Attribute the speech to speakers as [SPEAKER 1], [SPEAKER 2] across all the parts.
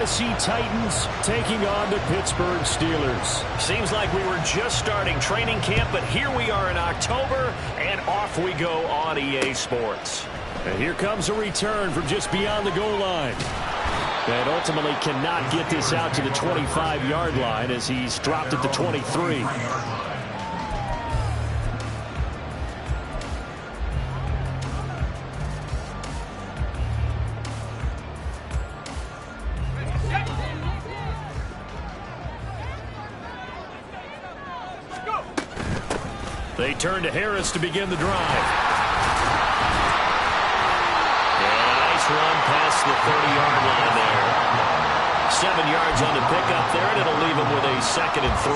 [SPEAKER 1] Tennessee Titans taking on the Pittsburgh Steelers.
[SPEAKER 2] Seems like we were just starting training camp, but here we are in October, and off we go on EA Sports.
[SPEAKER 1] And here comes a return from just beyond the goal line. And ultimately cannot get this out to the 25-yard line as he's dropped at the 23. They turn to Harris to begin the drive.
[SPEAKER 2] And a nice run past the 30-yard line there. 7 yards on the pickup there, and it'll leave him with a 2nd and 3.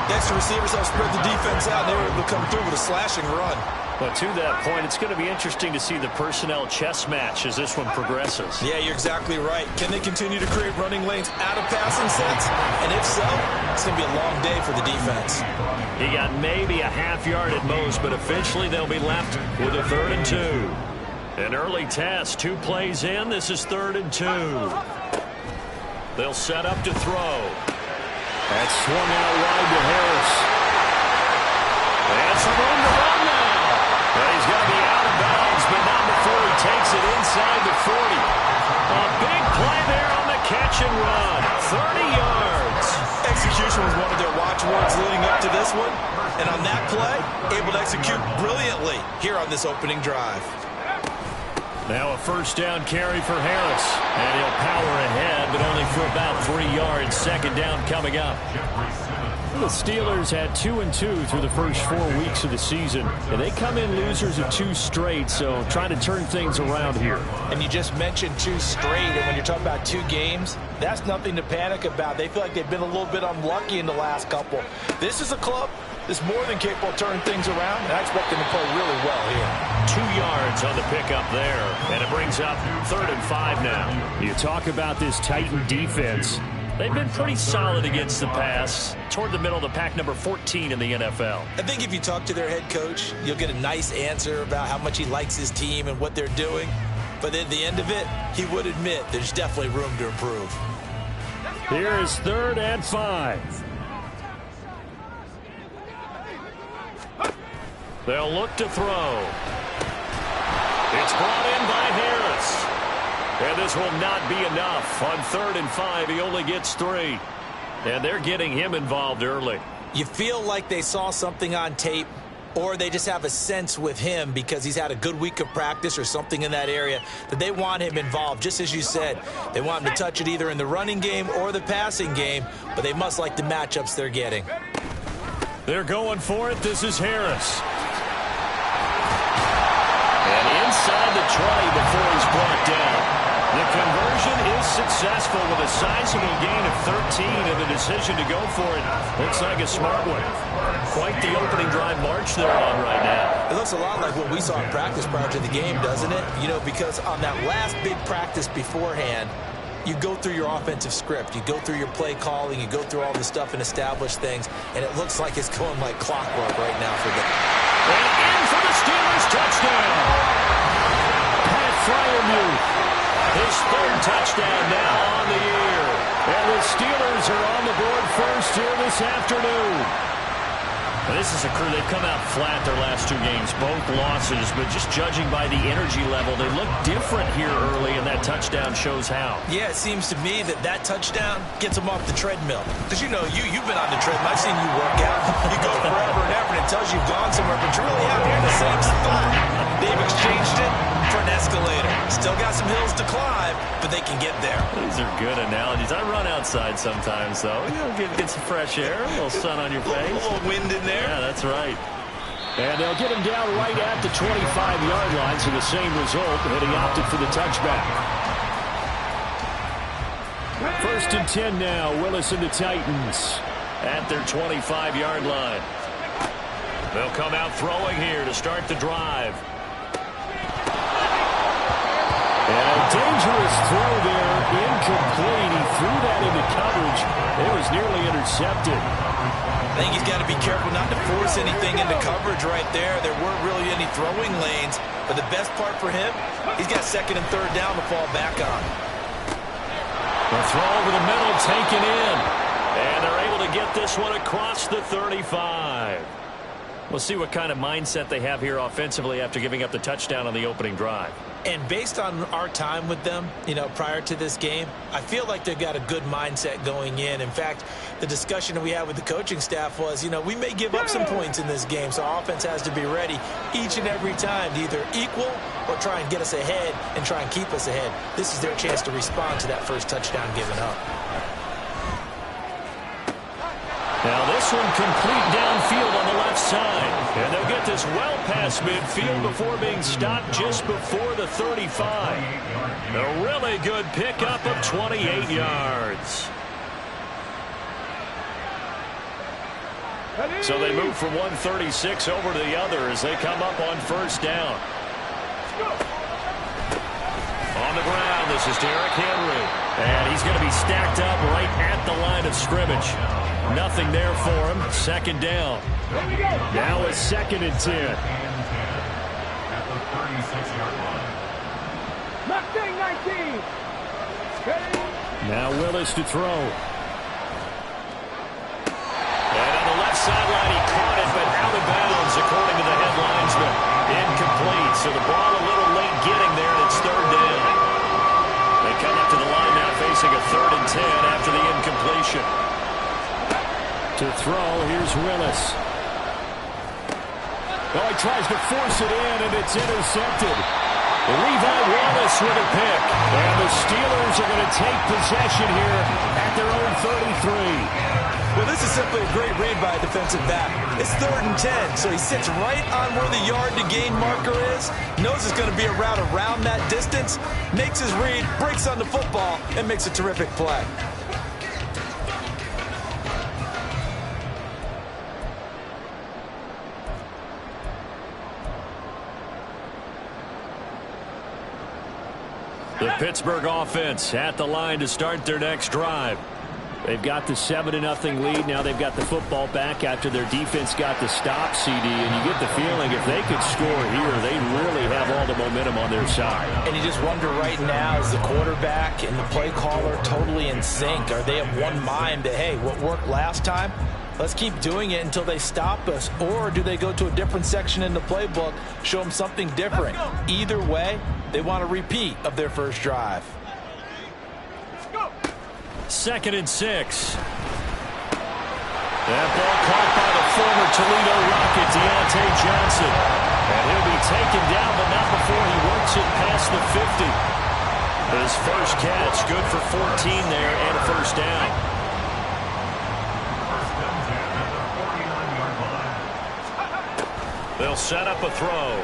[SPEAKER 3] The extra receivers help spread the defense out, and they were able to come through with a slashing run.
[SPEAKER 2] But to that point, it's going to be interesting to see the personnel chess match as this one progresses.
[SPEAKER 3] Yeah, you're exactly right. Can they continue to create running lanes out of passing sets? And if so, it's going to be a long day for the defense.
[SPEAKER 2] He got maybe a half yard at most, but eventually they'll be left with a 3rd and 2. An early test, 2 plays in. This is 3rd and 2. They'll set up to throw.
[SPEAKER 1] That's swung out wide to Harris.
[SPEAKER 2] And some room to run now. But he's going to be out of bounds, but not before he takes it inside the 40. A big play there on the catch and run. 30 yards.
[SPEAKER 3] Execution was one of their watchwords leading up to this one. And on that play, able to execute brilliantly here on this opening drive.
[SPEAKER 1] Now a 1st down carry for Harris. And he'll power ahead, but only for about 3 yards. 2nd down coming up. The Steelers had 2 and 2 through the first 4 weeks of the season. And they come in losers of 2 straight, so trying to turn things around here.
[SPEAKER 4] And you just mentioned 2 straight, and when you're talking about 2 games, that's nothing to panic about. They feel like they've been a little bit unlucky in the last couple. This is a club that's more than capable of turning things around, and I expect them to play really well here.
[SPEAKER 2] 2 yards on the pickup there, and it brings up 3rd and 5 now.
[SPEAKER 1] You talk about this Titan defense.
[SPEAKER 2] They've been pretty solid against the pass, toward the middle of the pack, number 14 in the NFL.
[SPEAKER 3] I think if you talk to their head coach, you'll get a nice answer about how much he likes his team and what they're doing. But at the end of it, he would admit there's definitely room to improve.
[SPEAKER 1] Here is 3rd and 5.
[SPEAKER 2] They'll look to throw. It's brought in by Harris. And this will not be enough. On 3rd and 5, he only gets 3. And they're getting him involved early.
[SPEAKER 4] You feel like they saw something on tape, or they just have a sense with him because he's had a good week of practice or something in that area that they want him involved. Just as you said, they want him to touch it either in the running game or the passing game, but they must like the matchups they're getting.
[SPEAKER 1] They're going for it. This is Harris.
[SPEAKER 2] And inside the 20 before he's brought down.
[SPEAKER 1] The conversion is successful with a sizable gain of 13, and the decision to go for it looks like a smart one.
[SPEAKER 2] Quite the opening drive march they're on right now.
[SPEAKER 4] It looks a lot like what we saw in practice prior to the game, doesn't it? You know, because on that last big practice beforehand, you go through your offensive script, you go through your play calling, you go through all the stuff and establish things, and it looks like it's going like clockwork right now for them.
[SPEAKER 1] And in for the Steelers touchdown. Pat Fryermuth. His 3rd touchdown now on the year. And the Steelers are on the board first here this afternoon.
[SPEAKER 2] Well, this is a crew. They've come out flat their last 2 games, both losses, but just judging by the energy level, they look different here early, and that touchdown shows how.
[SPEAKER 4] Yeah, it seems to me that touchdown gets them off the treadmill. Because, you know, you've been on the treadmill. I've seen you work out. You go forever and ever, and it tells you've gone somewhere, but you're really out here in the same spot. They've exchanged it for an escalator. Still got some hills to climb, but they can get there.
[SPEAKER 2] These are good analogies. I run outside sometimes, though. You know, get some fresh air, a little sun on your face.
[SPEAKER 3] A little wind in there.
[SPEAKER 2] Yeah, that's right.
[SPEAKER 1] And they'll get him down right at the 25-yard line, so the same result, and he opted for the touchback. 1st and 10 now, Willis and the Titans
[SPEAKER 2] at their 25-yard line. They'll come out throwing here to start the drive.
[SPEAKER 1] And a dangerous throw there, incomplete. He threw that into coverage. It was nearly intercepted.
[SPEAKER 3] I think he's got to be careful not to force anything into coverage right there. There weren't really any throwing lanes. But the best part for him, he's got 2nd and 3rd down to fall back on.
[SPEAKER 2] The throw over the middle taken in. And they're able to get this one across the 35. We'll see what kind of mindset they have here offensively after giving up the touchdown on the opening drive.
[SPEAKER 3] And based on our time with them, prior to this game, I feel like they've got a good mindset going in. In fact, the discussion we had with the coaching staff was, we may give up some points in this game, so our offense has to be ready each and every time to either equal or try and get us ahead and try and keep us ahead. This is their chance to respond to that first touchdown given up.
[SPEAKER 2] Now this one complete downfield on the left side. And they'll get this well past midfield before being stopped just before the 35. A really good pickup of 28 yards. So they move from 136 over to the other as they come up on first down. On the ground, this is Derrick Henry. And he's going to be stacked up right at the line of scrimmage. Nothing there for him. Second down. Now it's 2nd and 10.
[SPEAKER 5] At the 36-yard line. 19.
[SPEAKER 1] Now Willis to throw.
[SPEAKER 2] And on the left sideline, he caught it, but out of bounds, according to the head linesman. Incomplete. So the ball a little late getting there, and it's 3rd down. They come up to the line now facing a 3rd and 10 after the incompletion.
[SPEAKER 1] To throw, here's Willis. Oh, he tries to force it in, and it's intercepted. Levi Wallace with a pick. And the Steelers are going to take possession here at their own 33.
[SPEAKER 3] Well, this is simply a great read by a defensive back. It's 3rd and 10, so he sits right on where the yard-to-gain marker is, knows it's going to be a route around that distance, makes his read, breaks on the football, and makes a terrific play.
[SPEAKER 2] The Pittsburgh offense at the line to start their next drive.
[SPEAKER 1] They've got the 7-0 lead. Now they've got the football back after their defense got the stop, CD. And you get the feeling if they could score here, they really have all the momentum on their side.
[SPEAKER 3] And you just wonder right now, is the quarterback and the play caller totally in sync? Are they of one mind that, hey, what worked last time, let's keep doing it until they stop us? Or do they go to a different section in the playbook, show them something different? Either way, they want a repeat of their first drive.
[SPEAKER 2] 2nd and 6. That ball caught by the former Toledo Rocket, Deontay Johnson. And he'll be taken down, but not before he works it past the 50. His first catch, good for 14 there and a first down. They'll set up a throw.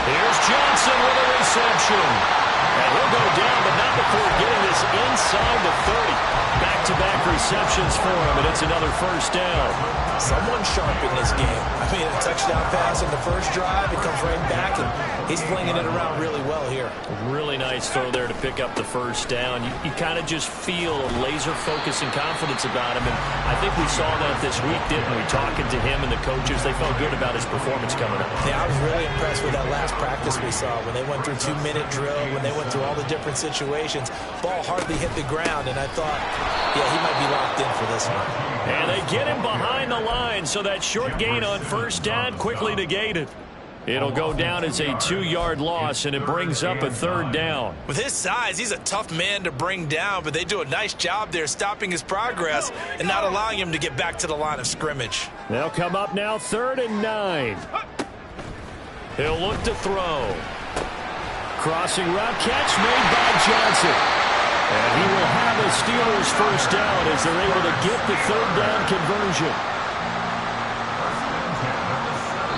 [SPEAKER 2] Here's Johnson with a reception. And he'll go down, but not before getting this inside the 30. Back-to-back receptions for him, and it's another first down.
[SPEAKER 3] Someone sharp in this game. I mean, a touchdown pass in the first drive. It comes right back, and he's flinging it around really well here.
[SPEAKER 2] Really nice throw there to pick up the first down. You kind of just feel a laser focus and confidence about him, and I think we saw that this week, didn't we? Talking to him and the coaches, they felt good about his performance coming up.
[SPEAKER 3] Yeah, I was really impressed with that last practice we saw when they went through 2-minute drill, when they went through all the different situations. Ball hardly hit the ground, and I thought, yeah, he might be locked in for this one.
[SPEAKER 2] And they get him behind the line, so that short gain on first down quickly negated. It'll go down as a 2-yard loss, and it brings up a 3rd down.
[SPEAKER 3] With his size, he's a tough man to bring down, but they do a nice job there stopping his progress and not allowing him to get back to the line of scrimmage.
[SPEAKER 1] They'll come up now 3rd and 9.
[SPEAKER 2] He'll look to throw.
[SPEAKER 1] Crossing route catch made by Johnson. And he will have a Steelers first down as they're able to get the 3rd down conversion.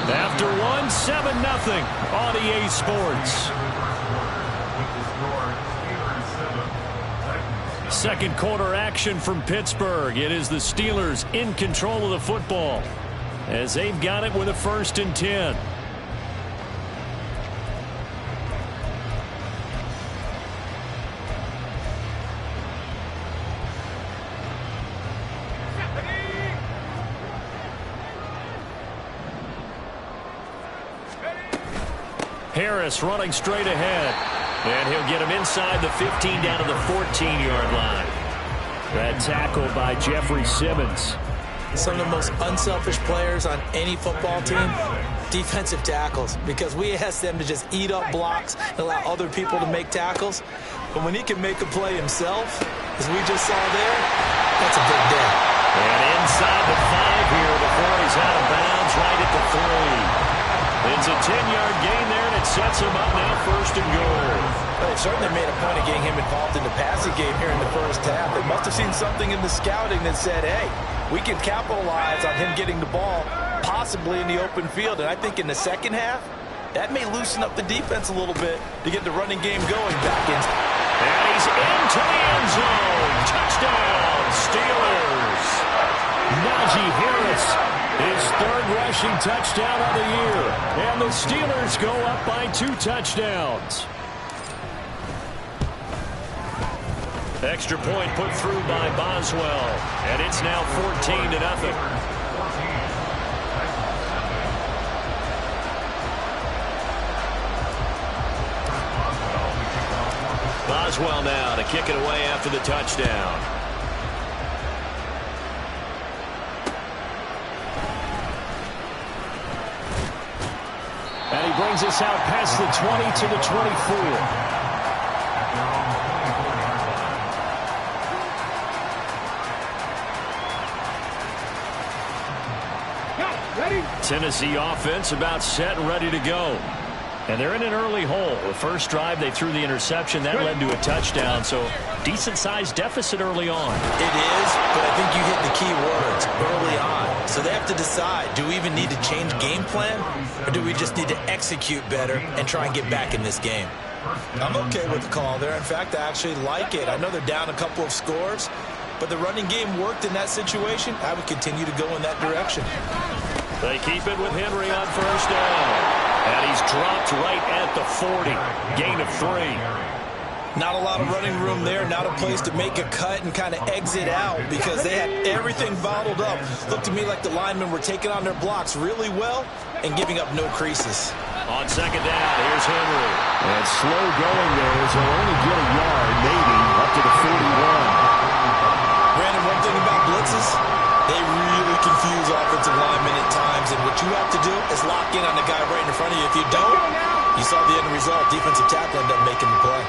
[SPEAKER 1] After 7-0 on EA Sports. Second quarter action from Pittsburgh. It is the Steelers in control of the football as they've got it with a 1st and 10. Harris running straight ahead.
[SPEAKER 2] And he'll get him inside the 15 down to the 14-yard line.
[SPEAKER 1] That tackle by Jeffrey Simmons.
[SPEAKER 3] Some of the most unselfish players on any football team, defensive tackles, because we ask them to just eat up blocks and allow other people to make tackles. But when he can make a play himself, as we just saw there, that's a big day.
[SPEAKER 2] And inside the 5 here before he's out of bounds right at the 3. It's a 10-yard gain there, and it sets him up now 1st and goal.
[SPEAKER 3] Well, they certainly made a point of getting him involved in the passing game here in the first half. They must have seen something in the scouting that said, hey, we can capitalize on him getting the ball possibly in the open field. And I think in the second half, that may loosen up the defense a little bit to get the running game going back in.
[SPEAKER 2] And he's into the end zone. Touchdown, Steelers.
[SPEAKER 1] Najee Harris, his 3rd rushing touchdown of the year. And the Steelers go up by 2 touchdowns.
[SPEAKER 2] Extra point put through by Boswell. And it's now 14-0. Boswell now to kick it away after the touchdown.
[SPEAKER 1] And he brings us out past the 20 to the 24.
[SPEAKER 2] Tennessee offense about set and ready to go. And they're in an early hole. The first drive, they threw the interception. That led to a touchdown, so decent-sized deficit early on.
[SPEAKER 3] It is, but I think you hit the key words early on. So they have to decide, do we even need to change game plan, or do we just need to execute better and try and get back in this game? I'm okay with the call there. In fact, I actually like it. I know they're down a couple of scores, but the running game worked in that situation. I would continue to go in that direction.
[SPEAKER 2] They keep it with Henry on 1st down. And he's dropped right at the 40. Gain of 3.
[SPEAKER 3] Not a lot of running room there. Not a place to make a cut and kind of exit out because they had everything bottled up. Looked to me like the linemen were taking on their blocks really well and giving up no creases.
[SPEAKER 2] On 2nd down, here's Henry.
[SPEAKER 1] And slow going there as he'll only get a yard, maybe, up to the 41.
[SPEAKER 3] Brandon, one thing about blitzes, they really confuse offensive linemen at times, and what you have to do is lock in on the guy right in front of you. If you don't, you saw the end result. Defensive tackle ended up making the play.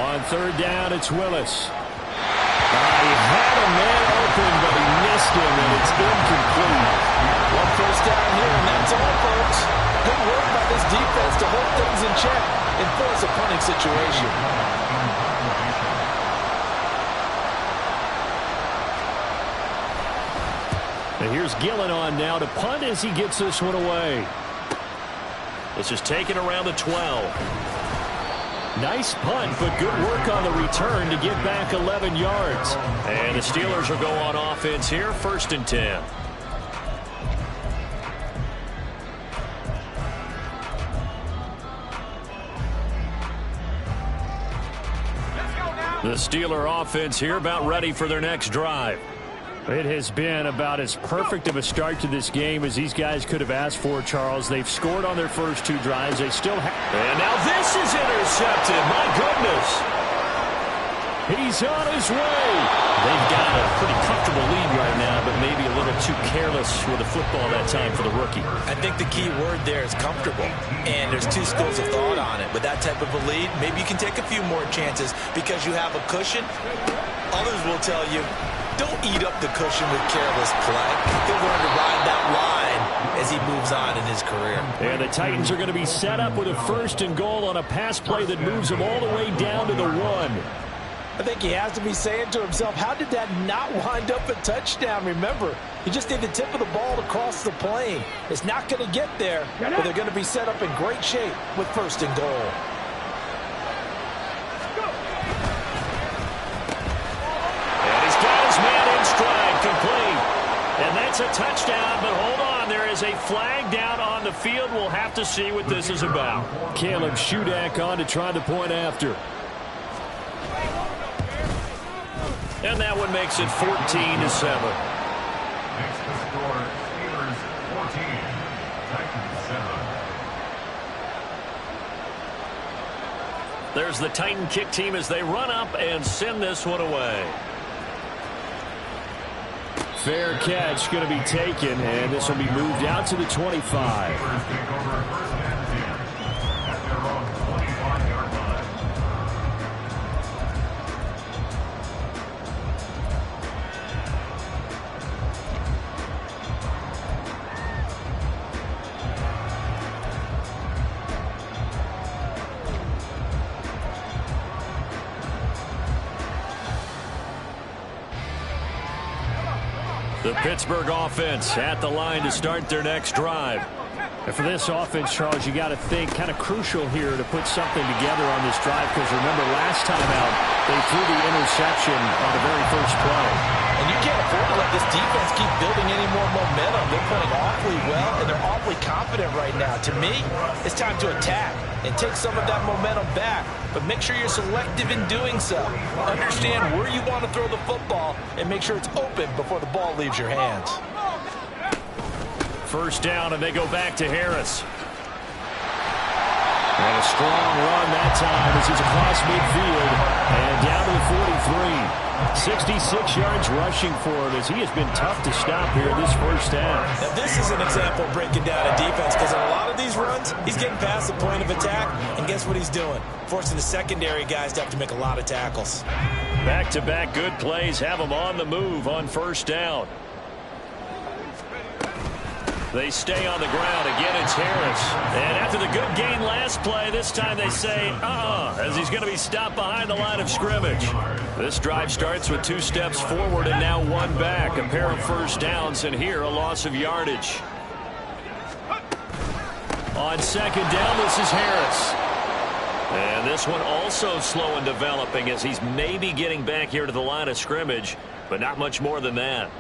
[SPEAKER 1] On 3rd down, it's Willis. He had a man open, but he missed him, and it's incomplete.
[SPEAKER 3] One first down here, and that's all, folks. Good work by this defense to hold things in check and force a punting situation.
[SPEAKER 1] And here's Gillen on now to punt as he gets this one away.
[SPEAKER 2] This is taken around the 12.
[SPEAKER 1] Nice punt, but good work on the return to get back 11 yards.
[SPEAKER 2] And the Steelers will go on offense here, 1st and 10. The Steeler offense here about ready for their next drive.
[SPEAKER 1] It has been about as perfect of a start to this game as these guys could have asked for, Charles. They've scored on their first 2 drives. They still have.
[SPEAKER 2] And now this is intercepted. My goodness.
[SPEAKER 1] He's on his way.
[SPEAKER 2] They've got a pretty comfortable lead right now, but maybe a little too careless with the football that time for the rookie.
[SPEAKER 3] I think the key word there is comfortable, and there's 2 schools of thought on it. With that type of a lead, maybe you can take a few more chances because you have a cushion. Others will tell you, don't eat up the cushion with careless play. He'll learn to ride that line as he moves on in his career.
[SPEAKER 1] And the Titans are going to be set up with a 1st and goal on a pass play that moves them all the way down to the 1.
[SPEAKER 3] I think he has to be saying to himself, how did that not wind up a touchdown? Remember, you just need the tip of the ball to cross the plane. It's not going to get there, but they're going to be set up in great shape with 1st and goal.
[SPEAKER 2] Complete. And that's a touchdown, but hold on. There is a flag down on the field. We'll have to see what this is about.
[SPEAKER 1] Caleb Shudak on to try the point after.
[SPEAKER 2] And that one makes it 14-7.
[SPEAKER 5] Next to score, Steelers 14, Titans 7.
[SPEAKER 2] There's the Titan kick team as they run up and send this one away.
[SPEAKER 1] Fair catch going to be taken, and this will be moved out to the 25.
[SPEAKER 5] First take over first and 10 at their own 25-yard line.
[SPEAKER 2] The Pittsburgh offense at the line to start their next drive.
[SPEAKER 1] And for this offense, Charles, you got to think kind of crucial here to put something together on this drive, because remember last time out they threw the interception on the very first play.
[SPEAKER 3] And you can't afford to let this defense keep building any more momentum. They're playing awfully well, and they're awfully confident right now. To me, it's time to attack and take some of that momentum back, but make sure you're selective in doing so. Understand where you want to throw the football and make sure it's open before the ball leaves your hands.
[SPEAKER 2] First down, and they go back to Harris.
[SPEAKER 1] And a strong run that time as he's across midfield and down to the 43. 66 yards rushing for him as he has been tough to stop here in this first half.
[SPEAKER 3] Now, this is an example of breaking down a defense, because in a lot of these runs, he's getting past the point of attack, and guess what he's doing? Forcing the secondary guys to have to make a lot of tackles.
[SPEAKER 2] Back-to-back good plays have them on the move on first down. They stay on the ground. Again, it's Harris. And after the good gain last play, this time they say, as he's going to be stopped behind the line of scrimmage. This drive starts with 2 steps forward and now 1 back. A pair of first downs, and here a loss of yardage. On second down, this is Harris. And this one also slow in developing as he's maybe getting back here to the line of scrimmage, but not much more than that.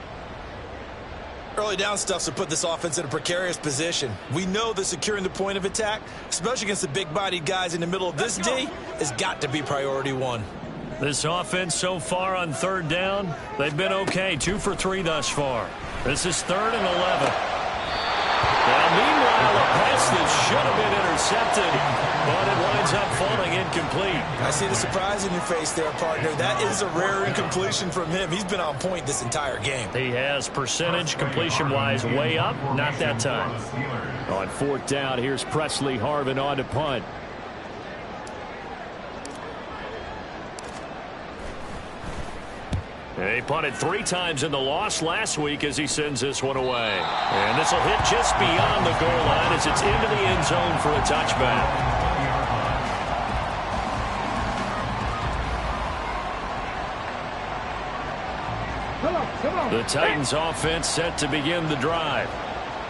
[SPEAKER 3] Early down stuffs will put this offense in a precarious position. We know that securing the point of attack, especially against the big-bodied guys in the middle of this D, has got to be priority 1.
[SPEAKER 2] This offense so far on third down, they've been okay. 2 for 3 thus far. This is 3rd and 11. Now, meanwhile, a pass that should have been intercepted, but it winds up falling incomplete.
[SPEAKER 3] I see the surprise in your face there, partner. That is a rare incompletion from him. He's been on point this entire game.
[SPEAKER 2] He has percentage completion-wise way up, not that time.
[SPEAKER 1] On 4th down, here's Presley Harvin on to punt.
[SPEAKER 2] He punted 3 times in the loss last week as he sends this one away. And this will hit just beyond the goal line as it's into the end zone for a touchback. The Titans offense set to begin the drive.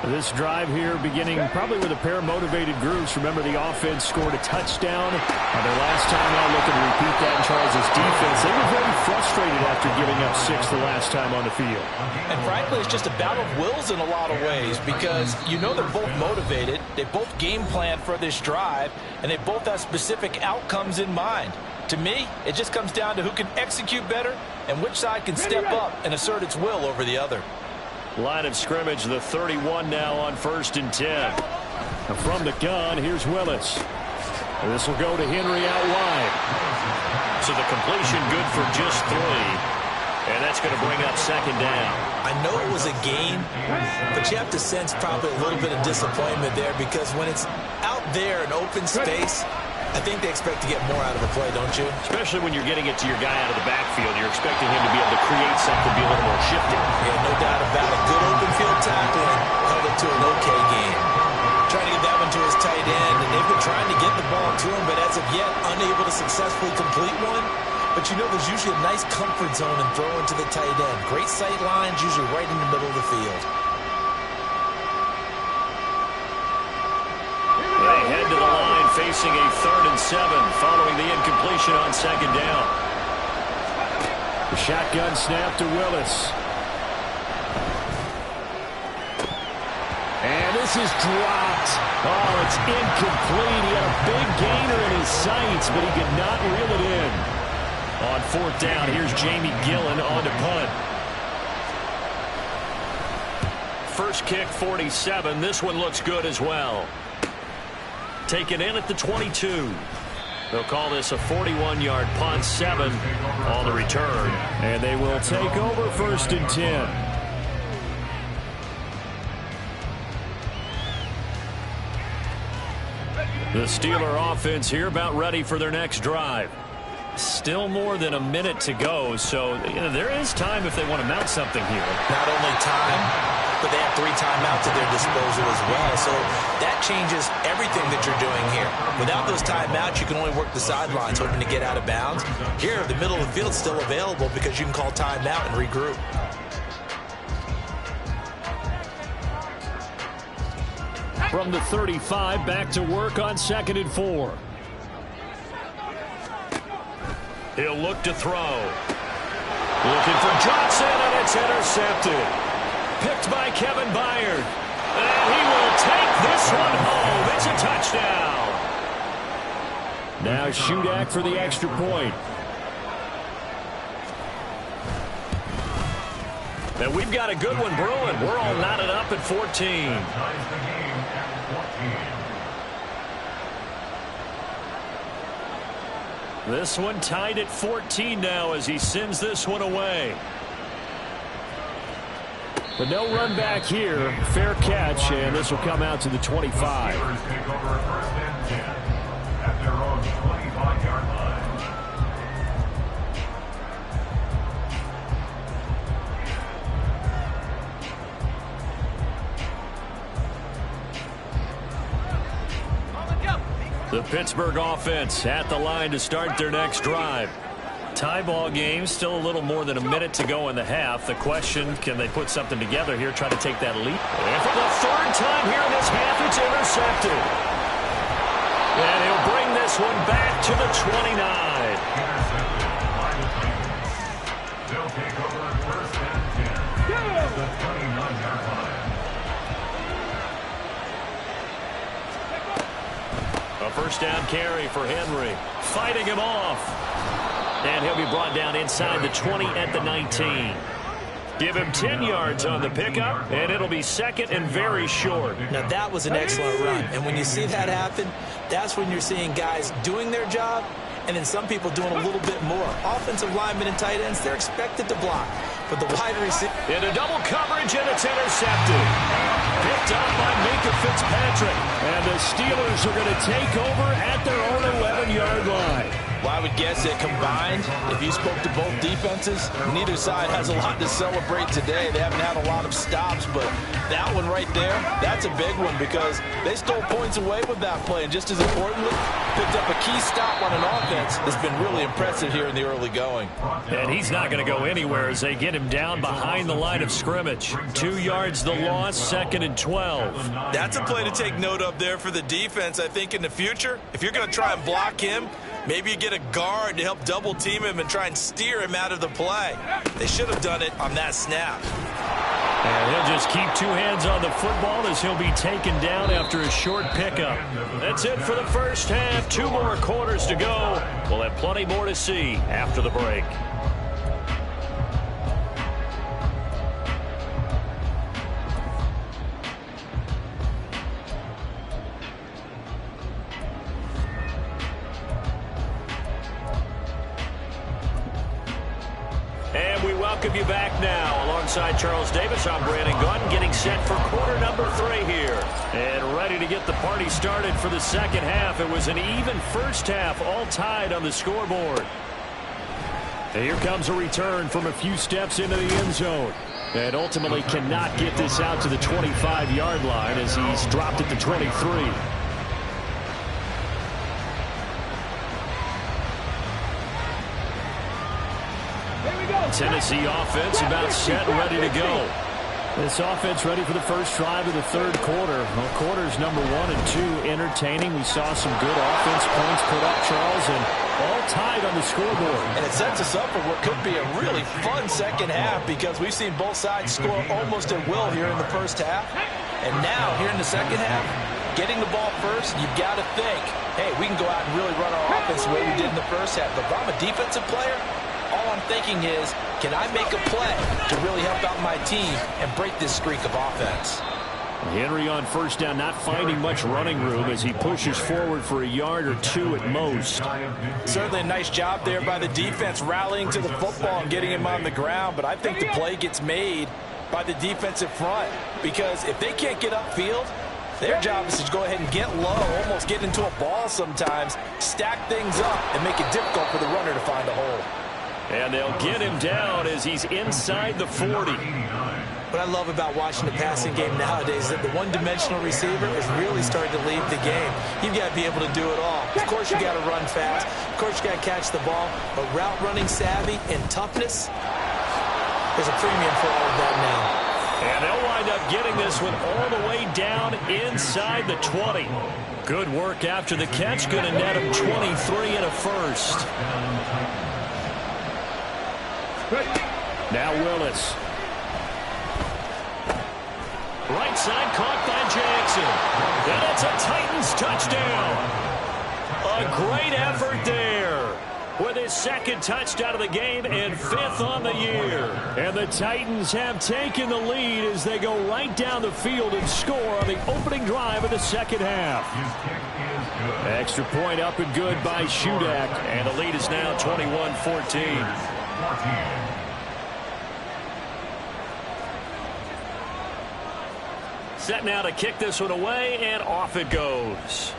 [SPEAKER 1] This drive here beginning probably with a pair of motivated groups. Remember, the offense scored a touchdown on their last time out. Looking to repeat that in Charles' defense. They were very frustrated after giving up 6 the last time on the field.
[SPEAKER 3] And frankly, it's just a battle of wills in a lot of ways, because you know they're both motivated. They both game plan for this drive, and they both have specific outcomes in mind. To me, it just comes down to who can execute better and which side can step up and assert its will over the other.
[SPEAKER 2] Line of scrimmage, the 31 now on 1st and 10.
[SPEAKER 1] And from the gun, here's Willis. And this will go to Henry out wide.
[SPEAKER 2] So the completion good for just 3. And that's going to bring up 2nd down.
[SPEAKER 3] I know it was a gain, but you have to sense probably a little bit of disappointment there, because when it's out there in open space, I think they expect to get more out of a play, don't you?
[SPEAKER 2] Especially when you're getting it to your guy out of the backfield. You're expecting him to be able to create something, be a little more shifty.
[SPEAKER 3] Yeah, no doubt about it. Good open field tackling held it to an okay game. Trying to get that one to his tight end, and they've been trying to get the ball to him, but as of yet, unable to successfully complete one. But you know there's usually a nice comfort zone in throwing to the tight end. Great sight lines, usually right in the middle of the field.
[SPEAKER 2] They head to the line facing a 3rd and 7 following the incompletion on 2nd down.
[SPEAKER 1] The shotgun snap to Willis. And this is dropped. Oh, it's incomplete. He had a big gainer in his sights, but he could not reel it in.
[SPEAKER 2] On 4th down, here's Jamie Gillen on to punt. First kick, 47. This one looks good as well. Taken in at the 22. They'll call this a 41-yard punt, 7 on the return.
[SPEAKER 1] And they will take over 1st and 10.
[SPEAKER 2] The Steeler offense here about ready for their next drive. Still more than a minute to go, so there is time if they want to mount something here.
[SPEAKER 3] Not only time, but they have 3 timeouts at their disposal as well. So that changes everything that you're doing here. Without those timeouts, you can only work the sidelines hoping to get out of bounds. Here, the middle of the field is still available because you can call timeout and regroup.
[SPEAKER 1] From the 35, back to work on 2nd and 4.
[SPEAKER 2] He'll look to throw. Looking for Johnson, and it's intercepted. Picked by Kevin Byard. And he will take this one home. It's a touchdown.
[SPEAKER 1] Now Shudak for the extra point.
[SPEAKER 2] And we've got a good one brewing. We're all knotted up at 14.
[SPEAKER 5] Ties the game at 14.
[SPEAKER 2] This one tied at 14 now as he sends this one away.
[SPEAKER 1] But no run back here. Fair catch, and this will come out to the 25.
[SPEAKER 5] Steelers take over 1st and 10 at their own 25-yard line.
[SPEAKER 2] The Pittsburgh offense at the line to start their next drive. Tie ball game, still a little more than a minute to go in the half. The question, can they put something together here, try to take that lead? And for the 3rd time here in this half, it's intercepted. And he'll bring this one back to the 29.
[SPEAKER 5] Intercepted by the Titans. They'll take over 1st and 10 at the 29-yard line.
[SPEAKER 2] A 1st down carry for Henry. Fighting him off. And he'll be brought down inside the 20 at the 19. Give him 10 yards on the pickup, and it'll be 2nd and very short.
[SPEAKER 3] Now, that was an excellent run. And when you see that happen, that's when you're seeing guys doing their job and then some people doing a little bit more. Offensive linemen and tight ends, they're expected to block. But the wide receiver...
[SPEAKER 2] Into double coverage, and it's intercepted. Picked up by Minka Fitzpatrick.
[SPEAKER 1] And the Steelers are going to take over at their own 11-yard line.
[SPEAKER 4] Well, I would guess that combined, if you spoke to both defenses, neither side has a lot to celebrate today. They haven't had a lot of stops, but that one right there, that's a big one because they stole points away with that play. And just as importantly, picked up a key stop on an offense that's been really impressive here in the early going.
[SPEAKER 2] And he's not going to go anywhere as they get him down behind the line of scrimmage. 2 yards the loss, 2nd and 12.
[SPEAKER 3] That's a play to take note of there for the defense. I think in the future, if you're going to try and block him, maybe you get a guard to help double team him and try and steer him out of the play. They should have done it on that snap.
[SPEAKER 2] And he'll just keep 2 hands on the football as he'll be taken down after a short pickup. That's it for the 1st half. 2 more quarters to go. We'll have plenty more to see after the break. Welcome you back now. Alongside Charles Davis, I'm Brandon Gunn, getting set for quarter number 3 here. And ready to get the party started for the 2nd half. It was an even 1st half, all tied on the scoreboard.
[SPEAKER 1] And here comes a return from a few steps into the end zone. And ultimately cannot get this out to the 25-yard line as he's dropped at the 23.
[SPEAKER 2] Tennessee offense about set and ready to go.
[SPEAKER 1] This offense ready for the first drive of the 3rd quarter. Well, quarters number 1 and 2 entertaining. We saw some good offense points put up, Charles, and all tied on the scoreboard.
[SPEAKER 4] And it sets us up for what could be a really fun 2nd half because we've seen both sides score almost at will here in the 1st half. And now, here in the 2nd half, getting the ball first, you've got to think, hey, we can go out and really run our offense the way we did in the 1st half. But if I'm a defensive player, all I'm thinking is, can I make a play to really help out my team and break this streak of offense?
[SPEAKER 1] Henry on first down, not finding much running room as he pushes forward for a yard or two at most.
[SPEAKER 3] Certainly a nice job there by the defense rallying to the football and getting him on the ground, but I think the play gets made by the defensive front because if they can't get upfield, their job is to go ahead and get low, almost get into a ball sometimes, stack things up, and make it difficult for the runner to find a hole.
[SPEAKER 2] And they'll get him down as he's inside the 40.
[SPEAKER 3] What I love about watching the passing game nowadays is that the one-dimensional receiver is really starting to lead the game. You've got to be able to do it all. Of course, you got to run fast. Of course, you got to catch the ball. But route running savvy and toughness, there's a premium for all of that now.
[SPEAKER 2] And they'll wind up getting this one all the way down inside the 20. Good work after the catch. Going to net him 23 and a first.
[SPEAKER 1] Now Willis.
[SPEAKER 2] Right side caught by Jackson. And it's a Titans touchdown. A great effort there. With his second touchdown of the game and 5th on the year.
[SPEAKER 1] And the Titans have taken the lead as they go right down the field and score on the opening drive of the second half. Extra point up and good by Shudak.
[SPEAKER 2] And the lead is now 21-14. Set now to kick this one away, and off it goes.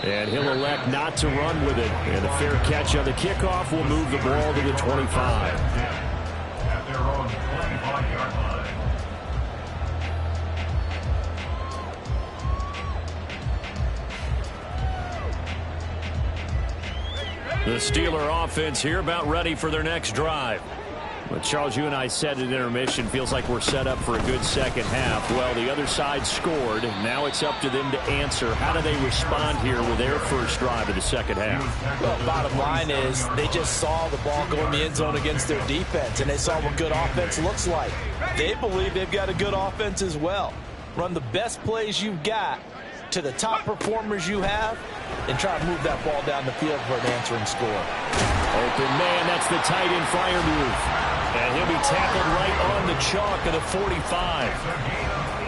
[SPEAKER 1] And he'll elect not to run with it. And a fair catch on the kickoff will move the ball to the 25.
[SPEAKER 5] At their own 25-yard line.
[SPEAKER 2] The Steeler offense here about ready for their next drive.
[SPEAKER 1] But Charles, you and I said at intermission, feels like we're set up for a good second half. Well, the other side scored. Now it's up to them to answer. How do they respond here with their first drive of the second half?
[SPEAKER 3] Well, bottom line is they just saw the ball go in the end zone against their defense, and they saw what good offense looks like. They believe they've got a good offense as well. Run the best plays you've got to the top performers you have, and try to move that ball down the field for an answering score.
[SPEAKER 1] Open man, that's the tight end flyer move.
[SPEAKER 2] And he'll be tackled right on the chalk of the 45.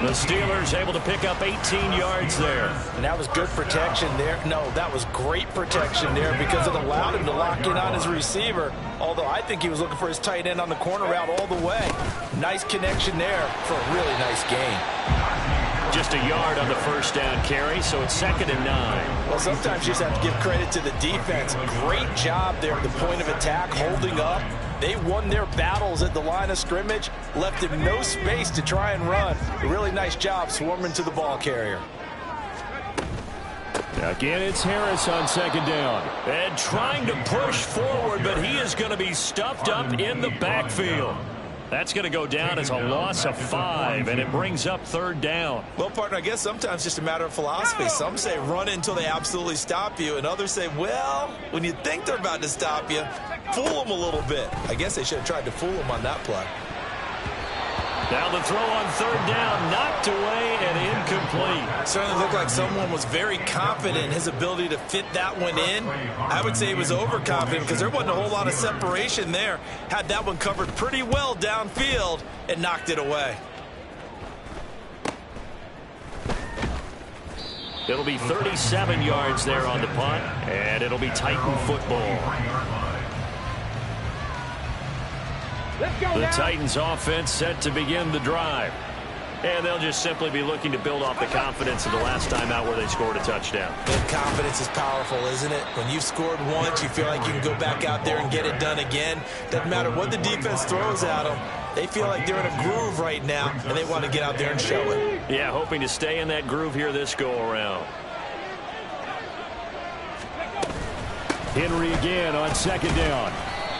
[SPEAKER 2] The Steelers able to pick up 18 yards there.
[SPEAKER 3] And that was good protection there. No, that was great protection there because it allowed him to lock in on his receiver. Although I think he was looking for his tight end on the corner route all the way. Nice connection there for a really nice gain.
[SPEAKER 2] Just a yard on the first down carry, so it's 2nd and 9.
[SPEAKER 3] Well, sometimes you just have to give credit to the defense. Great job there at the point of attack, holding up. They won their battles at the line of scrimmage, left him no space to try and run. A really nice job swarming to the ball carrier.
[SPEAKER 1] Again, it's Harris on 2nd down.
[SPEAKER 2] And trying to push forward, but he is going to be stuffed up in the backfield. That's going to go down as a loss of 5, and it brings up 3rd down.
[SPEAKER 3] Well, partner, I guess sometimes it's just a matter of philosophy. Some say run until they absolutely stop you, and others say, well, when you think they're about to stop you, fool them a little bit. I guess they should have tried to fool them on that play.
[SPEAKER 2] Now the throw on 3rd down, knocked away and incomplete.
[SPEAKER 3] Certainly looked like someone was very confident in his ability to fit that one in. I would say he was overconfident because there wasn't a whole lot of separation there. Had that one covered pretty well downfield and knocked it away.
[SPEAKER 2] It'll be 37 yards there on the punt, and it'll be Titan football. The Titans offense set to begin the drive. And they'll just simply be looking to build off the confidence of the last time out where they scored a touchdown.
[SPEAKER 3] And confidence is powerful, isn't it? When you've scored once, you feel like you can go back out there and get it done again. Doesn't matter what the defense throws at them. They feel like they're in a groove right now, and they want to get out there and show it.
[SPEAKER 2] Yeah, hoping to stay in that groove here this go-around.
[SPEAKER 1] Henry again on 2nd down.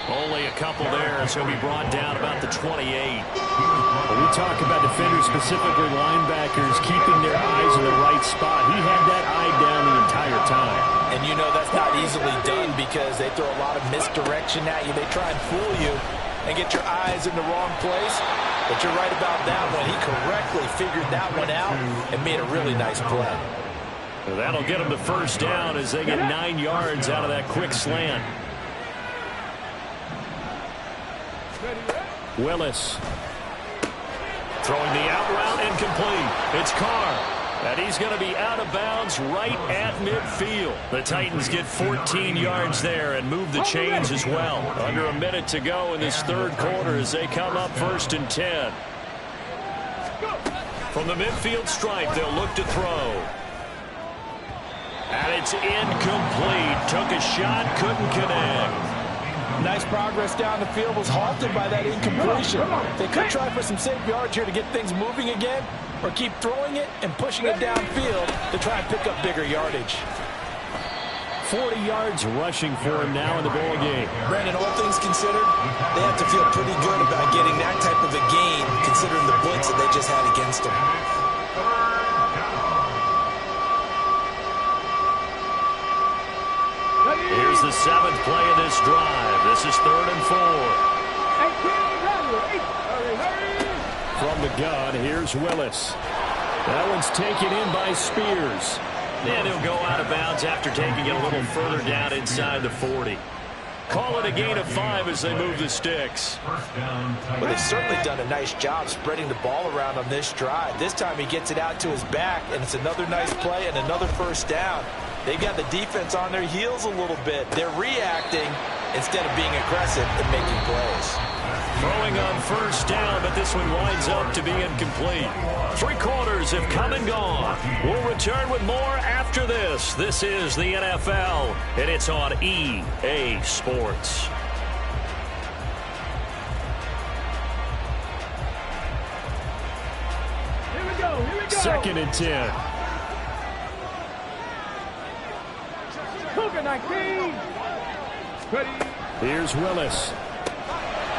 [SPEAKER 2] Only a couple there as he'll be brought down about the 28.
[SPEAKER 1] When we talk about defenders, specifically linebackers, keeping their eyes in the right spot. He had that eye down the entire time.
[SPEAKER 3] And you know that's not easily done because they throw a lot of misdirection at you. They try and fool you and get your eyes in the wrong place. But you're right about that one. He correctly figured that one out and made a really nice play.
[SPEAKER 2] That'll get them to 1st down as they get 9 yards out of that quick slant.
[SPEAKER 1] Willis.
[SPEAKER 2] Throwing the out route incomplete. It's Carr. And he's going to be out of bounds right at midfield. The Titans get 14 yards there and move the chains as well. Under a minute to go in this third quarter as they come up 1st and 10. From the midfield stripe, they'll look to throw. And it's incomplete. Took a shot, couldn't connect.
[SPEAKER 3] Nice progress down the field, was halted by that incompletion. They could try for some safe yards here to get things moving again, or keep throwing it and pushing it downfield to try and pick up bigger yardage.
[SPEAKER 1] 40 yards rushing for him now in the ball game.
[SPEAKER 3] Brandon, all things considered, they have to feel pretty good about getting that type of a gain, considering the blitz that they just had against them.
[SPEAKER 2] Here's the 7th play of this drive. This is 3rd and 4.
[SPEAKER 1] From the gun, here's Willis. That one's taken in by Spears.
[SPEAKER 2] And he'll go out of bounds after taking it a little further down inside the 40. Call it a gain of 5 as they move the sticks.
[SPEAKER 3] Well, they've certainly done a nice job spreading the ball around on this drive. This time he gets it out to his back, and it's another nice play and another first down. They've got the defense on their heels a little bit. They're reacting instead of being aggressive and making plays.
[SPEAKER 2] Throwing on first down, but this one winds up to be incomplete. 3 quarters have come and gone. We'll return with more after this. This is the NFL, and it's on EA Sports.
[SPEAKER 5] Here we go.
[SPEAKER 1] 2nd and 10.
[SPEAKER 5] Cougar 19. Ready.
[SPEAKER 1] Here's Willis.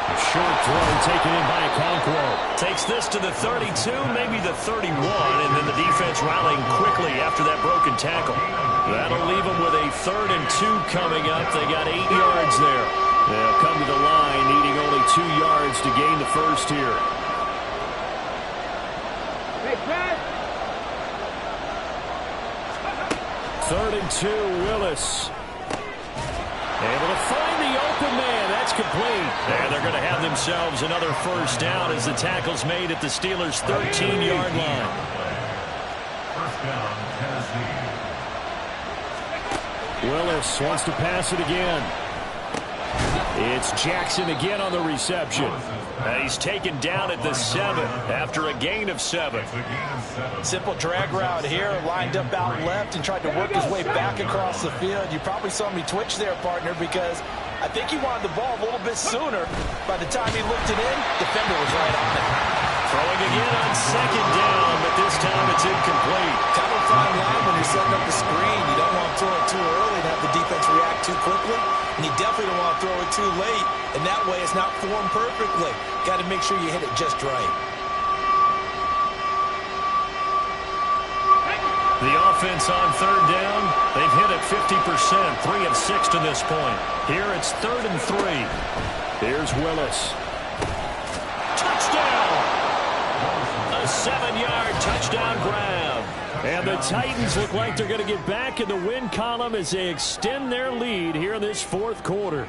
[SPEAKER 1] A short throw taken in by Hk24.
[SPEAKER 2] Takes this to the 32, maybe the 31, and then the defense rallying quickly after that broken tackle. That'll leave them with a 3rd and 2 coming up. They got 8 yards there. They'll come to the line needing only 2 yards to gain the first here.
[SPEAKER 5] Hey, Pat.
[SPEAKER 1] 3rd and 2, Willis. Able to find the open man. That's complete.
[SPEAKER 2] And they're going to have themselves another first down as the tackle's made at the Steelers' 13-yard line.
[SPEAKER 5] First down, Tennessee.
[SPEAKER 1] Willis wants to pass it again. It's Jackson again on the reception.
[SPEAKER 2] And he's taken down at the 7 after a gain of 7.
[SPEAKER 3] Simple drag route here, lined up out left and tried to work his way back across the field. You probably saw me twitch there, partner, because I think he wanted the ball a little bit sooner. By the time he looked it in, defender was right on it.
[SPEAKER 2] Throwing again on 2nd down, but this time it's incomplete.
[SPEAKER 3] Kind of a fine line when you're setting up the screen. You don't want to throw it too early and have the defense react too quickly. And you definitely don't want to throw it too late. And that way it's not formed perfectly. Got to make sure you hit it just right.
[SPEAKER 2] The offense on 3rd down, they've hit it 50%, 3 of 6 to this point. Here it's 3rd and 3.
[SPEAKER 1] Here's Willis.
[SPEAKER 2] Touchdown! A 7-yard touchdown grab.
[SPEAKER 1] And the Titans look like they're going to get back in the win column as they extend their lead here in this 4th quarter.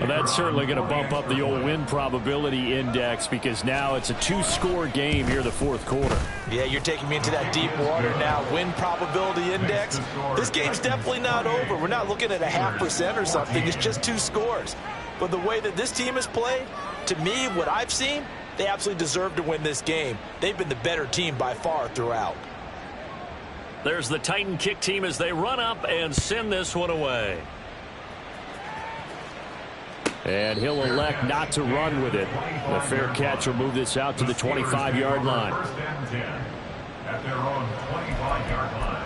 [SPEAKER 1] Well, that's certainly going to bump up the old win probability index because now it's a 2-score game here in the 4th quarter.
[SPEAKER 3] Yeah, you're taking me into that deep water now. Win probability index. This game's definitely not over. We're not looking at a 0.5% or something. It's just 2 scores. But the way that this team has played, to me, what I've seen, they absolutely deserve to win this game. They've been the better team by far throughout.
[SPEAKER 2] There's the Titan kick team as they run up and send this one away.
[SPEAKER 1] And he'll elect not to run with it. The fair catch will move this out to the 25-yard line.
[SPEAKER 5] First and 10 at their own 25-yard line.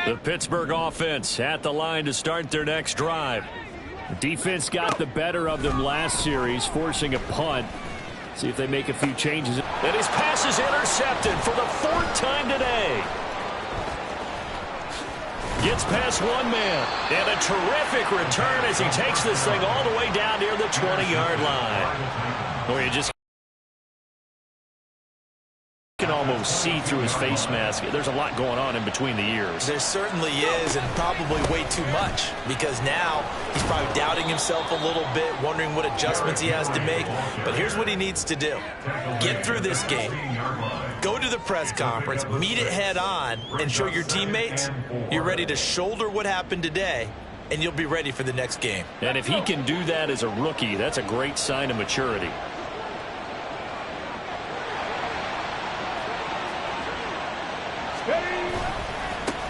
[SPEAKER 2] The Pittsburgh offense at the line to start their next drive.
[SPEAKER 1] The defense got the better of them last series, forcing a punt. See if they make a few changes.
[SPEAKER 2] And his pass is intercepted for the 4th time today. Gets past one man. And a terrific return as he takes this thing all the way down near the 20-yard line. Oh, you just
[SPEAKER 1] almost see through his face mask. There's a lot going on in between the ears.
[SPEAKER 3] There certainly is, and probably way too much, because now he's probably doubting himself a little bit, wondering what adjustments he has to make. But here's what he needs to do. Get through this game, go to the press conference, meet it head on, and show your teammates you're ready to shoulder what happened today, and you'll be ready for the next game.
[SPEAKER 1] And if he can do that as a rookie, that's a great sign of maturity.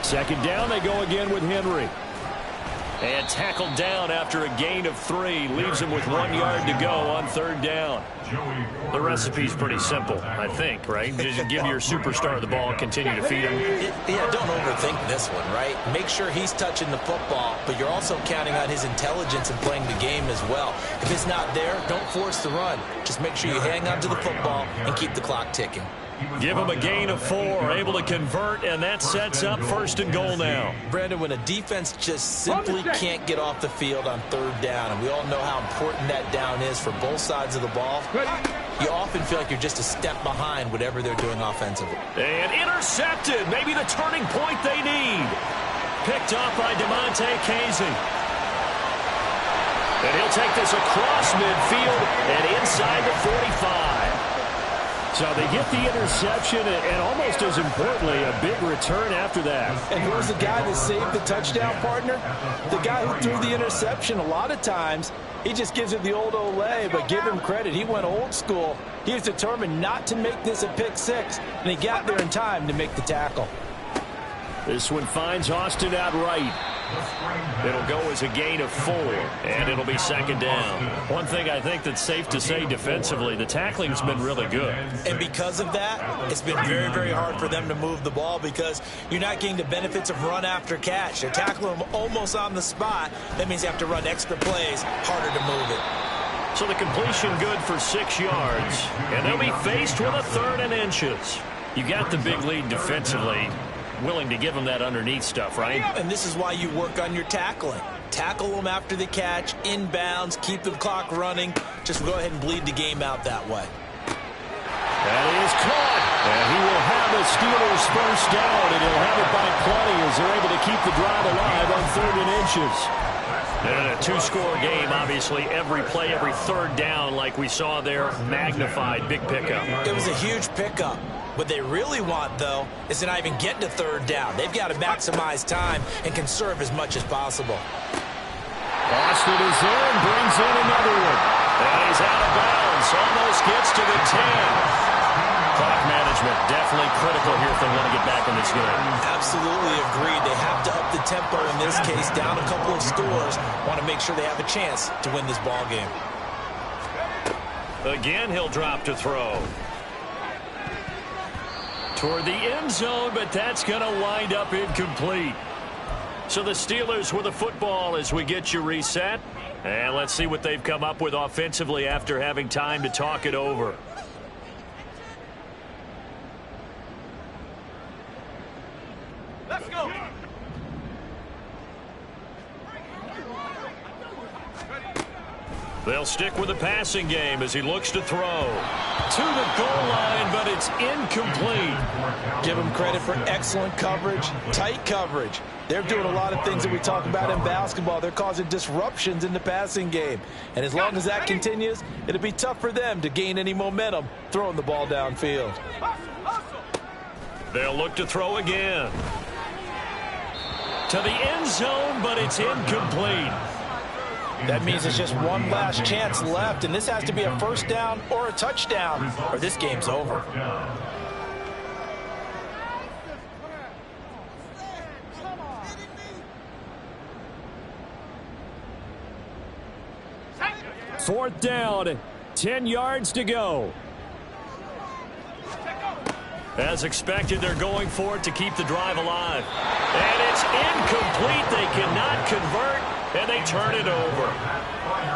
[SPEAKER 1] Second down, they go again with Henry. And tackled down after a gain of 3. Leaves him with 1 yard to go on third down. The recipe's pretty simple, I think, right? Just give your superstar the ball, continue to feed him.
[SPEAKER 3] Yeah, don't overthink this one, right? Make sure he's touching the football, but you're also counting on his intelligence and playing the game as well. If it's not there, don't force the run. Just make sure you hang on to the football and keep the clock ticking.
[SPEAKER 1] Give him a gain of 4, able to convert, and that sets up first and goal now.
[SPEAKER 3] Brandon, when a defense just simply can't get off the field on third down, and we all know how important that down is for both sides of the ball, you often feel like you're just a step behind whatever they're doing offensively.
[SPEAKER 1] And intercepted, maybe the turning point they need. Picked off by Casey. And he'll take this across midfield and inside the 45. So they get the interception, and almost as importantly, a big return after that.
[SPEAKER 4] And who's the guy that saved the touchdown, partner? The guy who threw the interception. A lot of times, he just gives it the old Olay, but give him credit. He went old school. He was determined not to make this a pick 6, and he got there in time to make the tackle.
[SPEAKER 1] This one finds Austin out right. It'll go as a gain of 4, and it'll be second down. One thing I think that's safe to say defensively, the tackling's been really good.
[SPEAKER 3] And because of that, it's been very, very hard for them to move the ball because you're not getting the benefits of run after catch. They're tackling them almost on the spot. That means you have to run extra plays, harder to move it.
[SPEAKER 1] So the completion good for 6 yards, and they'll be faced with a 3rd and inches. You got the big lead defensively. Willing to give them that underneath stuff, right?
[SPEAKER 3] And this is why you work on your tackling. Tackle them after the catch, inbounds, keep the clock running. Just go ahead and bleed the game out that way.
[SPEAKER 1] That is caught. And he will have the Steelers first down, and he'll have it by plenty as they're able to keep the drive alive on 3rd and inches. And a 2-score game, obviously, every play, every third down, like we saw there, magnified, big pickup.
[SPEAKER 3] It was a huge pickup. What they really want, though, is to not even get to third down. They've got to maximize time and conserve as much as possible.
[SPEAKER 1] Austin is there and brings in another one. And he's out of bounds. Almost gets to the 10. Clock management definitely critical here if they want to get back in this game.
[SPEAKER 3] Absolutely agreed. They have to up the tempo in this case, down a couple of scores. Want to make sure they have a chance to win this ball game.
[SPEAKER 1] Again, he'll drop to throw. Toward the end zone, but that's going to wind up incomplete. So the Steelers with the football as we get you reset. And let's see what they've come up with offensively after having time to talk it over.
[SPEAKER 6] Let's go.
[SPEAKER 1] They'll stick with the passing game as he looks to throw. To the goal line, but it's incomplete.
[SPEAKER 4] Give them credit for excellent coverage, tight coverage. They're doing a lot of things that we talk about in basketball. They're causing disruptions in the passing game. And as long as that continues, it'll be tough for them to gain any momentum throwing the ball downfield.
[SPEAKER 1] They'll look to throw again. To the end zone, but it's incomplete.
[SPEAKER 4] That means there's just one last chance left, and this has to be a first down or a touchdown, or this game's over.
[SPEAKER 1] Fourth down, 10 yards to go. As expected, they're going for it to keep the drive alive. And it's incomplete. They cannot convert, and they turn it over.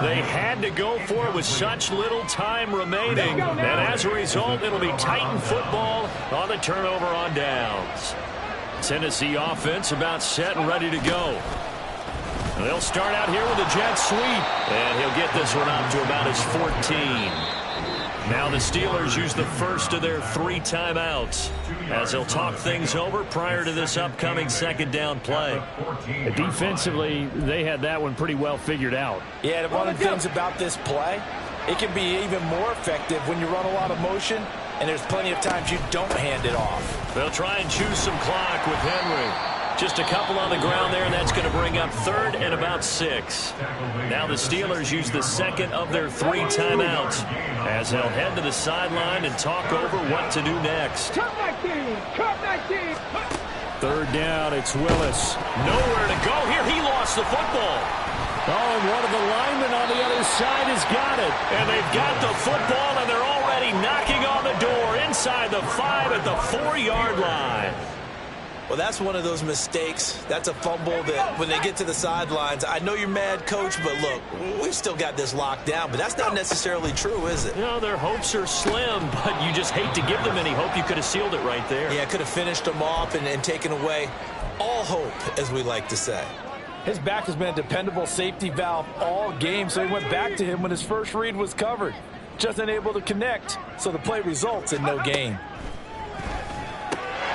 [SPEAKER 1] They had to go for it with such little time remaining. And as a result, it'll be Titan football on the turnover on downs. Tennessee offense about set and ready to go. They'll start out here with a jet sweep. And he'll get this one up to about his 14.
[SPEAKER 2] Now the Steelers use the first of their 3 timeouts as they'll talk things over prior to this upcoming second down play.
[SPEAKER 1] Defensively, they had that one pretty well figured out.
[SPEAKER 3] Yeah, and one of the things about this play, it can be even more effective when you run a lot of motion, and there's plenty of times you don't hand it off.
[SPEAKER 2] They'll try and choose some clock with Henry. Just a couple on the ground there, and that's going to bring up 3rd and about 6. Now the Steelers use the second of their 3 timeouts as they'll head to the sideline and talk over what to do next.
[SPEAKER 6] Cut 19!
[SPEAKER 1] 3rd down, it's Willis.
[SPEAKER 2] Nowhere to go here. He lost the football.
[SPEAKER 1] Oh, and one of the linemen on the other side has got it.
[SPEAKER 2] And they've got the football, and they're already knocking on the door inside the 5 at the 4-yard line.
[SPEAKER 3] Well, that's one of those mistakes. That's a fumble that when they get to the sidelines, I know you're mad, Coach, but look, we've still got this locked down. But that's not necessarily true, is it?
[SPEAKER 2] You know, their hopes are slim, but you just hate to give them any hope. You could have sealed it right there.
[SPEAKER 3] Yeah, could have finished them off and taken away all hope, as we like to say.
[SPEAKER 4] His back has been a dependable safety valve all game, so he went back to him when his first read was covered. Just unable to connect, so the play results in no gain.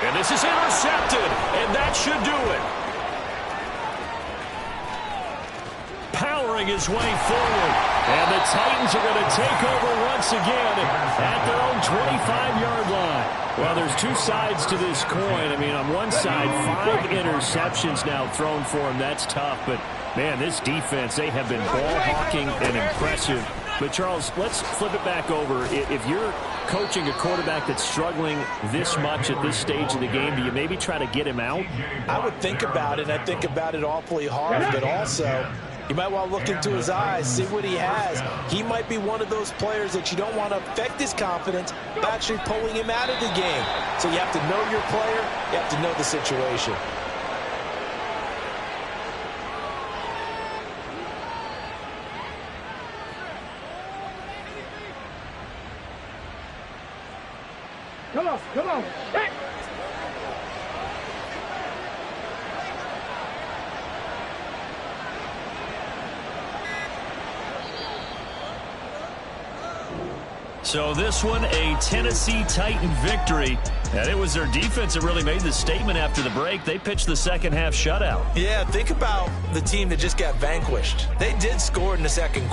[SPEAKER 2] And this is intercepted, and that should do it. Powering his way forward.
[SPEAKER 1] And the Titans are going to take over once again at their own 25-yard line. Well, there's 2 sides to this coin. I mean, on one side, 5 interceptions now thrown for him. That's tough. But, man, this defense, they have been ball hawking and impressive. But, Charles, let's flip it back over. If you're coaching a quarterback that's struggling this much at this stage of the game, do you maybe try to get him out?
[SPEAKER 3] I would think about it, and I think about it awfully hard, but also you might want to look into his eyes, see what he has. He might be one of those players that you don't want to affect his confidence by actually pulling him out of the game. So you have to know your player, you have to know the situation.
[SPEAKER 6] Come on. Hey.
[SPEAKER 2] So this one, a Tennessee Titan victory. And it was their defense that really made the statement after the break. They pitched the second half shutout.
[SPEAKER 3] Yeah, think about the team that just got vanquished. They did score in the second quarter.